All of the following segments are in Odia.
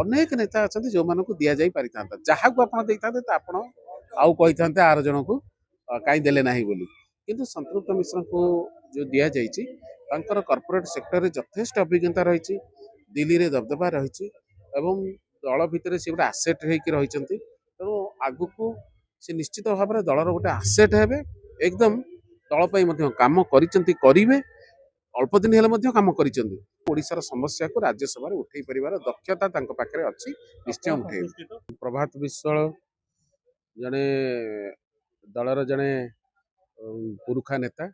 ଅନେକ ନେତା ଅଛନ୍ତି ଯେଉଁମାନଙ୍କୁ ଦିଆଯାଇ ପାରିଥାନ୍ତା, ଯାହାକୁ ଆପଣ ଦେଇଥାନ୍ତେ ତ ଆପଣ ଆଉ କହିଥାନ୍ତେ ଆର ଜଣକୁ କାହିଁ ଦେଲେ ନାହିଁ ବୋଲି। କିନ୍ତୁ ସନ୍ତୃପ୍ତ ମିଶ୍ରଙ୍କୁ ଯେଉଁ ଦିଆଯାଇଛି ତାଙ୍କର କର୍ପୋରେଟ୍ ସେକ୍ଟରରେ ଯଥେଷ୍ଟ ଅଭିଜ୍ଞତା ରହିଛି, ଦିଲ୍ଲୀରେ ଦବଦବା ରହିଛି ଏବଂ ଦଳ ଭିତରେ ସେ ଗୋଟେ ଆସେଟ୍ ହେଇକି ରହିଛନ୍ତି। ତେଣୁ ଆଗକୁ ସେ ନିଶ୍ଚିତ ଭାବରେ ଦଳର ଗୋଟେ ଆସେଟ୍ ହେବେ। ଏକଦମ ଦଳ ପାଇଁ ମଧ୍ୟ କାମ କରିଛନ୍ତି, କରିବେ। ଅଳ୍ପ ଦିନ ହେଲେ ମଧ୍ୟ କାମ କରିଛନ୍ତି। ଓଡ଼ିଶାର ସମସ୍ୟାକୁ ରାଜ୍ୟସଭାରେ ଉଠେଇ ପାରିବାର ଦକ୍ଷତା ତାଙ୍କ ପାଖରେ ଅଛି, ନିଶ୍ଚୟ ଉଠେଇବେ। ପ୍ରଭାତ ବିଶ୍ୱାଳ ଜଣେ ଦଳର ଜଣେ ପୁରୁଖା ନେତା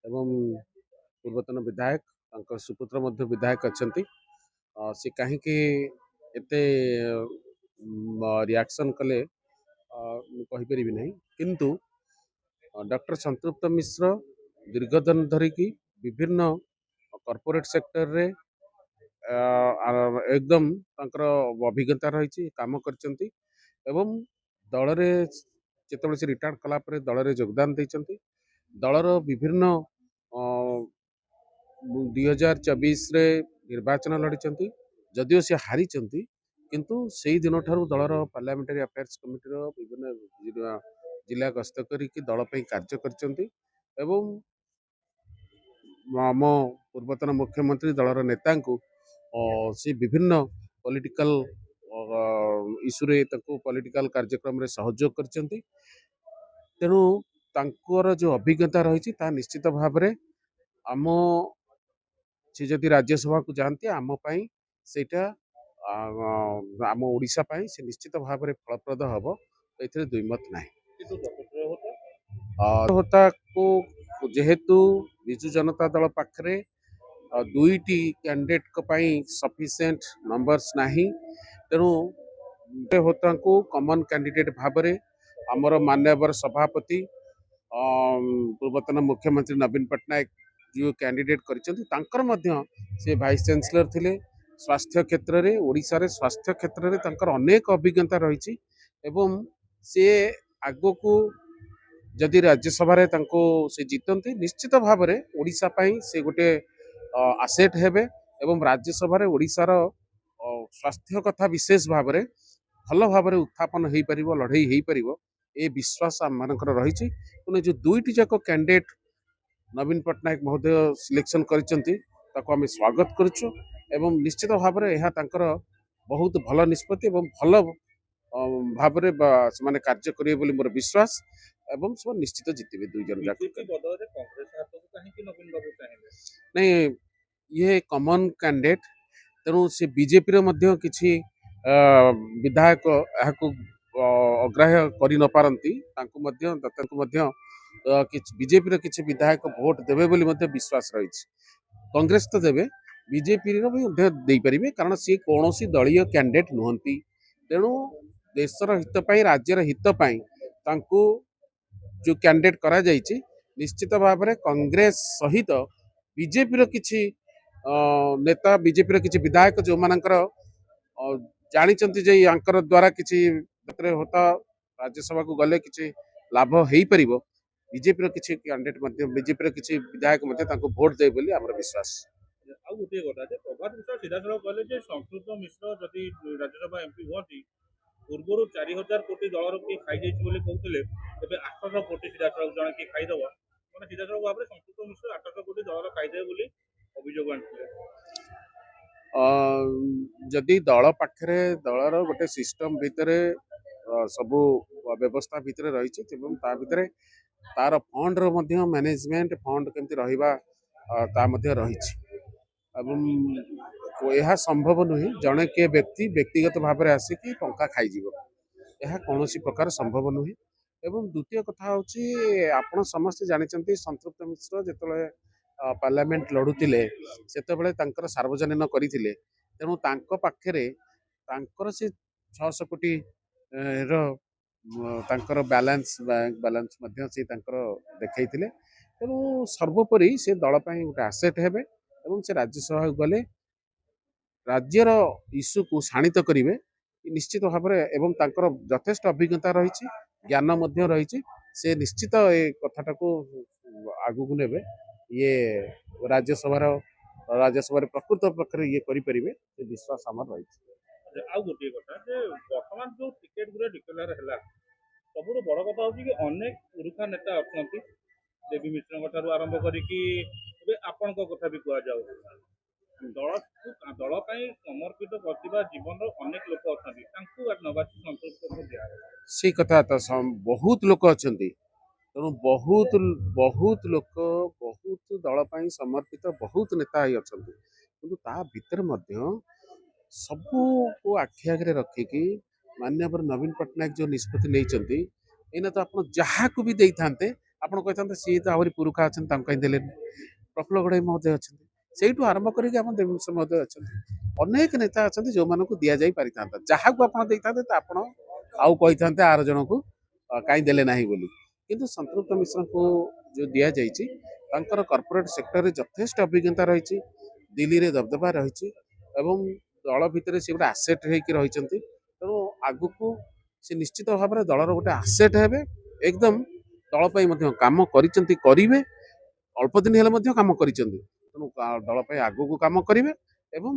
ଏବଂ ପୂର୍ବତନ ବିଧାୟକ, ତାଙ୍କ ସୁପୁତ୍ର ମଧ୍ୟ ବିଧାୟକ ଅଛନ୍ତି। ସେ କାହିଁକି ଏତେ ରିଆକ୍ସନ୍ କଲେ ମୁଁ କହିପାରିବି ନାହିଁ, କିନ୍ତୁ ଡକ୍ଟର ସନ୍ତୃପ୍ତ ମିଶ୍ର ଦୀର୍ଘଦିନ ଧରିକି ବିଭିନ୍ନ କର୍ପୋରେଟ୍ ସେକ୍ଟରରେ ଏକଦମ ତାଙ୍କର ଅଭିଜ୍ଞତା ରହିଛି, କାମ କରିଛନ୍ତି ଏବଂ ଦଳରେ ଯେତେବେଳେ ସେ ରିଟାୟାର୍ଡ କଲା ପରେ ଦଳରେ ଯୋଗଦାନ ଦେଇଛନ୍ତି। ଦଳର ବିଭିନ୍ନ 2024ରେ ନିର୍ବାଚନ ଲଢ଼ିଛନ୍ତି, ଯଦିଓ ସେ ହାରିଛନ୍ତି, କିନ୍ତୁ ସେଇ ଦିନଠାରୁ ଦଳର ପାର୍ଲାମେଣ୍ଟାରୀ ଆଫେୟାର୍ସ କମିଟିର ବିଭିନ୍ନ ଜିଲ୍ଲା ଗସ୍ତ କରିକି ଦଳ ପାଇଁ କାର୍ଯ୍ୟ କରିଛନ୍ତି ଏବଂ ଆମ ପୂର୍ବତନ ମୁଖ୍ୟମନ୍ତ୍ରୀ ଦଳର ନେତାଙ୍କୁ ସେ ବିଭିନ୍ନ ପଲିଟିକାଲ ଇସ୍ୟୁରେ ତାଙ୍କୁ ପଲିଟିକାଲ କାର୍ଯ୍ୟକ୍ରମରେ ସହଯୋଗ କରିଛନ୍ତି। ତେଣୁ ତାଙ୍କର ଯେଉଁ ଅଭିଜ୍ଞତା ରହିଛି ତାହା ନିଶ୍ଚିତ ଭାବରେ ଆମ ସେ ଯଦି ରାଜ୍ୟସଭାକୁ ଯାଆନ୍ତି ଆମ ପାଇଁ ସେଇଟା ଆମ ଓଡ଼ିଶା ପାଇଁ ସେ ନିଶ୍ଚିତ ଭାବରେ ଫଳପ୍ରଦ ହେବ, ଏଥିରେ ଦ୍ୱିମତ ନାହିଁ। ହୋତାକୁ ଯେହେତୁ ବିଜୁ ଜନତା ଦଳ ପାଖରେ ଦୁଇଟି କ୍ୟାଣ୍ଡିଡେଟଙ୍କ ପାଇଁ ସଫିସିଏଣ୍ଟ ନମ୍ବର୍ସ ନାହିଁ, ତେଣୁ ହୋତାଙ୍କୁ କମନ କ୍ୟାଣ୍ଡିଡେଟ ଭାବରେ ଆମର ମାନ୍ୟବର ସଭାପତି ପୂର୍ବତନ ମୁଖ୍ୟମନ୍ତ୍ରୀ ନବୀନ ପଟ୍ଟନାୟକ ଯେଉଁ କ୍ୟାଣ୍ଡିଡେଟ କରିଛନ୍ତି, ତାଙ୍କର ମଧ୍ୟ ସେ ଭାଇସ୍ ଚାନ୍ସେଲର ଥିଲେ। ସ୍ୱାସ୍ଥ୍ୟ କ୍ଷେତ୍ରରେ ଓଡ଼ିଶାରେ ସ୍ୱାସ୍ଥ୍ୟ କ୍ଷେତ୍ରରେ ତାଙ୍କର ଅନେକ ଅଭିଜ୍ଞତା ରହିଛି ଏବଂ ସେ ଆଗକୁ ଯଦି ରାଜ୍ୟସଭାରେ ତାଙ୍କୁ ସେ ଜିତନ୍ତି ନିଶ୍ଚିତ ଭାବରେ ଓଡ଼ିଶା ପାଇଁ ସେ ଗୋଟେ ଆସେଟ୍ ହେବେ ଏବଂ ରାଜ୍ୟସଭାରେ ଓଡ଼ିଶାର ସ୍ୱାସ୍ଥ୍ୟ କଥା ବିଶେଷ ଭାବରେ ଭଲ ଭାବରେ ଉତ୍ଥାପନ ହେଇପାରିବ, ଲଢ଼େଇ ହେଇପାରିବ, ଏ ବିଶ୍ୱାସ ଆମମାନଙ୍କର ରହିଛି। ତେଣୁ ଯେଉଁ ଦୁଇଟି ଯାକ କ୍ୟାଣ୍ଡିଡେଟ୍ ନବୀନ ପଟ୍ଟନାୟକ ମହୋଦୟ ସିଲେକ୍ସନ୍ କରିଛନ୍ତି ତାକୁ ଆମେ ସ୍ୱାଗତ କରୁଛୁ ଏବଂ ନିଶ୍ଚିତ ଭାବରେ ଏହା ତାଙ୍କର ବହୁତ ଭଲ ନିଷ୍ପତ୍ତି ଏବଂ ଭଲ ଭାବରେ ସେମାନେ କାର୍ଯ୍ୟ କରିବେ ବୋଲି ମୋର ବିଶ୍ୱାସ ଏବଂ ସେମାନେ ନିଶ୍ଚିତ ଜିତିବେ ଦୁଇ ଜଣ ଯାକ। ନାଇଁ, ଇଏ କମନ କ୍ୟାଣ୍ଡିଡେଟ୍, ତେଣୁ ସେ ବିଜେପିର ମଧ୍ୟ କିଛି ବିଧାୟକ ଏହାକୁ ଅଗ୍ରାହ୍ୟ କରିନପାରନ୍ତି, ତାଙ୍କୁ ମଧ୍ୟ ବିଜେପିର କିଛି ବିଧାୟକ ଭୋଟ ଦେବେ ବୋଲି ମଧ୍ୟ ବିଶ୍ୱାସ ରହିଛି। କଂଗ୍ରେସ ତ ଦେବେ, ବିଜେପିର ବି ମଧ୍ୟ ଦେଇପାରିବେ, କାରଣ ସିଏ କୌଣସି ଦଳୀୟ କ୍ୟାଣ୍ଡିଡେଟ୍ ନୁହନ୍ତି। ତେଣୁ ଦେଶର ହିତ ପାଇଁ, ରାଜ୍ୟର ହିତ ପାଇଁ ତାଙ୍କୁ ଯେଉଁ କ୍ୟାଣ୍ଡିଡେଟ୍ କରାଯାଇଛି, ନିଶ୍ଚିତ ଭାବରେ କଂଗ୍ରେସ ସହିତ ବିଜେପିର କିଛି ନେତା, ବିଜେପିର କିଛି ବିଧାୟକ ଯେଉଁମାନଙ୍କର ଜାଣିଛନ୍ତି ଯେ ୟାଙ୍କର ଦ୍ୱାରା କିଛି ହୋତା ରାଜ୍ୟସଭାକୁ ଗଲେ କିଛି ଲାଭ ହେଇପାରିବ, ବିଜେପିର କିଛି କ୍ୟାଣ୍ଡିଡେଟ୍ ମଧ୍ୟ, ବିଜେପିର କିଛି ବିଧାୟକ ମଧ୍ୟ ତାଙ୍କୁ ଭୋଟ ଦେବେ ବୋଲି ଆମର ବିଶ୍ୱାସ। ଆଉ ଗୋଟିଏ କଥା ଯେ ପ୍ରଭାତ ମିଶ୍ର ସିଧାସଳଖ କହିଲେ ଯେ ସଂସ୍କୃତ ମିଶ୍ର ଯଦି ରାଜ୍ୟସଭା ଏମ୍ପି ହୁଅନ୍ତି, ପୂର୍ବରୁ 4000 କୋଟି ଦଳର କିଏ ଖାଇଯାଇଛି ବୋଲି କହୁଥିଲେ, ଏବେ 800 କୋଟି ସିଧାସଳଖ ଜଣେ କିଏ ଖାଇଦେବ, ମାନେ ସିଧାସଳଖ ଭାବରେ ସଂସ୍କୃତ ମିଶ୍ର 800 କୋଟି ଦଳର ଖାଇଦେବେ ବୋଲି ଅଭିଯୋଗ ଆଣିଥିଲେ। ଯଦି ଦଳ ପାଖରେ ଦଳର ଗୋଟେ ସିଷ୍ଟମ ଭିତରେ ସବୁ ବ୍ୟବସ୍ଥା ଭିତରେ ରହିଛି ଏବଂ ତା ଭିତରେ ତାର ଫଣ୍ଡର ମଧ୍ୟ ମ୍ୟାନେଜମେଣ୍ଟ, ଫଣ୍ଡ କେମିତି ରହିବା ତା ମଧ୍ୟ ରହିଛି ଏବଂ ଏହା ସମ୍ଭବ ନୁହେଁ ଜଣେ କିଏ ବ୍ୟକ୍ତି ବ୍ୟକ୍ତିଗତ ଭାବରେ ଆସିକି ଟଙ୍କା ଖାଇଯିବ, ଏହା କୌଣସି ପ୍ରକାର ସମ୍ଭବ ନୁହେଁ। ଏବଂ ଦ୍ୱିତୀୟ କଥା ହେଉଛି, ଆପଣ ସମସ୍ତେ ଜାଣିଛନ୍ତି ସନ୍ତୃପ୍ତ ମିଶ୍ର ଯେତେବେଳେ ପାର୍ଲାମେଣ୍ଟ ଲଢ଼ୁଥିଲେ ସେତେବେଳେ ତାଙ୍କର ସାର୍ବଜନୀନ କରିଥିଲେ, ତେଣୁ ତାଙ୍କ ପାଖରେ ତାଙ୍କର ସେ 600 କୋଟି ର ତାଙ୍କର ବ୍ୟାଙ୍କ ବାଲାନ୍ସ ମଧ୍ୟ ସେ ତାଙ୍କର ଦେଖେଇଥିଲେ। ତେଣୁ ସର୍ବୋପରି ସେ ଦଳ ପାଇଁ ଗୋଟେ ଆସେଟ୍ ହେବେ ଏବଂ ସେ ରାଜ୍ୟସଭାକୁ ଗଲେ ରାଜ୍ୟର ଇସ୍ୟୁକୁ ଶାଣିତ କରିବେ ନିଶ୍ଚିତ ଭାବରେ ଏବଂ ତାଙ୍କର ଯଥେଷ୍ଟ ଅଭିଜ୍ଞତା ରହିଛି, ଜ୍ଞାନ ମଧ୍ୟ ରହିଛି, ସେ ନିଶ୍ଚିତ ଏ କଥାଟାକୁ ଆଗକୁ ନେବେ। ଇଏ ରାଜ୍ୟସଭାରେ ପ୍ରକୃତ ପକ୍ଷରେ ଇଏ କରିପାରିବେ, ସେ ବିଶ୍ୱାସ ଆମର ରହିଛି। ଆଉ ଗୋଟିଏ କଥା ଯେ ବର୍ତ୍ତମାନ ଯୋଉ ଟିକେଟ ଗୁରା ଡିକ୍ଲେୟାର ହେଲା ସବୁଠୁ ବଡ କଥା ହଉଛି କି ଅନେକ ପୁରୁଖା ନେତା ଅଛନ୍ତି ଦେବୀ ମିଶ୍ରଙ୍କ ଠାରୁ ଆରମ୍ଭ କରିକି ଏବେ ଆପଣଙ୍କ କଥା ବି କୁହାଯାଉ ଦଳ ପାଇଁ ସମର୍ପିତ କରିଥିବା ଜୀବନର ଅନେକ ଲୋକ ଅଛନ୍ତି ତାଙ୍କୁ ନବାଛି ସନ୍ତୋଷ ଦିଆଗଲା। ସେଇ କଥା ତ ବହୁତ ଲୋକ ଅଛନ୍ତି। ତେଣୁ ବହୁତ ଲୋକ ବହୁତ ଦଳ ପାଇଁ ସମର୍ପିତ ବହୁତ ନେତା ହେଇ ଅଛନ୍ତି, କିନ୍ତୁ ତା ଭିତରେ ମଧ୍ୟ ସବୁକୁ ଆଖି ଆଗରେ ରଖିକି ମାନ୍ୟବର ନବୀନ ପଟ୍ଟନାୟକ ଯୋଉ ନିଷ୍ପତ୍ତି ନେଇଛନ୍ତି, ଏଇନା ତ ଆପଣ ଯାହାକୁ ବି ଦେଇଥାନ୍ତେ ଆପଣ କହିଥାନ୍ତେ ସିଏ ତ ଆହୁରି ପୁରୁଖା ଅଛନ୍ତି ତାଙ୍କୁ କାହିଁ ଦେଲେନି। ପ୍ରଫୁଲ୍ଲ ଗଡ଼େଇ ମହୋଦୟ ଅଛନ୍ତି, ସେଇଠୁ ଆରମ୍ଭ କରିକି ଆମ ଦେବୀ ମିଶ୍ର ମହୋଦୟ ଅଛନ୍ତି, ଅନେକ ନେତା ଅଛନ୍ତି ଯୋଉମାନଙ୍କୁ ଦିଆଯାଇ ପାରିଥାନ୍ତା। ଯାହାକୁ ଆପଣ ଦେଇଥାନ୍ତେ ତ ଆପଣ ଆଉ କହିଥାନ୍ତେ ଆର ଜଣକୁ କାହିଁ ଦେଲେ ନାହିଁ ବୋଲି। କିନ୍ତୁ ସନ୍ତୃପ୍ତ ମିଶ୍ରଙ୍କୁ ଯୋଉ ଦିଆଯାଇଛି ତାଙ୍କର କର୍ପୋରେଟ ସେକ୍ଟରରେ ଯଥେଷ୍ଟ ଅଭିଜ୍ଞତା ରହିଛି, ଦିଲ୍ଲୀରେ ଦବଦବା ରହିଛି ଏବଂ ଦଳ ଭିତରେ ସେ ଗୋଟେ ଆସେଟ୍ ହେଇକି ରହିଛନ୍ତି। ତେଣୁ ଆଗକୁ ସେ ନିଶ୍ଚିତ ଭାବରେ ଦଳର ଗୋଟେ ଆସେଟ୍ ହେବେ। ଏକଦମ ଦଳ ପାଇଁ ମଧ୍ୟ କାମ କରିଛନ୍ତି, କରିବେ। ଅଳ୍ପ ଦିନ ହେଲେ ମଧ୍ୟ କାମ କରିଛନ୍ତି। ତେଣୁ ଦଳ ପାଇଁ ଆଗକୁ କାମ କରିବେ ଏବଂ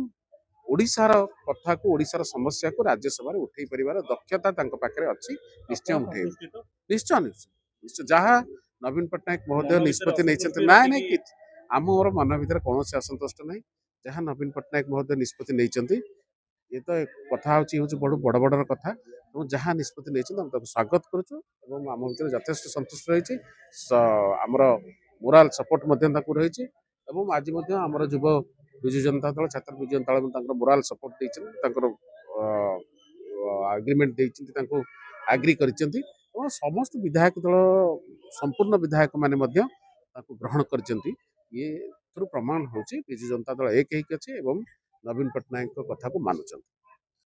ଓଡ଼ିଶାର କଥାକୁ ଓଡ଼ିଶାର ସମସ୍ୟାକୁ ରାଜ୍ୟସଭାରେ ଉଠେଇ ପାରିବାର ଦକ୍ଷତା ତାଙ୍କ ପାଖରେ ଅଛି। ନିଶ୍ଚୟ ଆପଣ ଉଠେଇବେ, ସନ୍ତୁଷ୍ଟି ତ? ନିଶ୍ଚୟ ନିଶ୍ଚୟ ନିଶ୍ଚୟ। ଯାହା ନବୀନ ପଟ୍ଟନାୟକ ମହୋଦୟ ମନ ଭିତରେ ନିଷ୍ପତ୍ତି ନେଇଛନ୍ତି, ଅସନ୍ତୁଷ୍ଟି ନାଇଁ ନାଇଁ ରଖିକି କିଛି ଆମର ମନ ଭିତରେ କୌଣସି ଅସନ୍ତୁଷ୍ଟ ନାହିଁ। ଯାହା ନବୀନ ପଟ୍ଟନାୟକ ମହୋଦୟ ନିଷ୍ପତ୍ତି ନେଇଛନ୍ତି, ଏ ତ କଥା ହଉଛି ବଡ଼ ବଡ଼ର କଥା। ଏବଂ ଯାହା ନିଷ୍ପତ୍ତି ନେଇଛନ୍ତି ଆମେ ତାକୁ ସ୍ୱାଗତ କରୁଛୁ ଏବଂ ଆମ ଭିତରେ ଯଥେଷ୍ଟ ସନ୍ତୁଷ୍ଟ ରହିଛି। ଆମର ମୋରାଲ ସପୋର୍ଟ ମଧ୍ୟ ତାଙ୍କୁ ରହିଛି ଏବଂ ଆଜି ମଧ୍ୟ ଆମର ଯୁବ ବିଜୁ ଜନତା ଦଳ ଛାତ୍ର ବିଜୁ ଜନତା ଦଳ ତାଙ୍କର ମୋରାଲ ସପୋର୍ଟ ଦେଇଛନ୍ତି, ତାଙ୍କର ଆଗ୍ରିମେଣ୍ଟ ଦେଇଛନ୍ତି, ତାଙ୍କୁ ଆଗ୍ରି କରିଛନ୍ତି ଏବଂ ସମସ୍ତ ବିଧାୟକ ଦଳ ସମ୍ପୂର୍ଣ୍ଣ ବିଧାୟକ ମାନେ ମଧ୍ୟ ତାକୁ ଗ୍ରହଣ କରିଛନ୍ତି। ଇଏ ଏଥିରୁ ପ୍ରମାଣ ହେଉଛି ବିଜୁ ଜନତା ଦଳ ଏକ ହେଇକି ଅଛି ଏବଂ ନବୀନ ପଟ୍ଟନାୟକଙ୍କ କଥାକୁ ମାନୁଛନ୍ତି।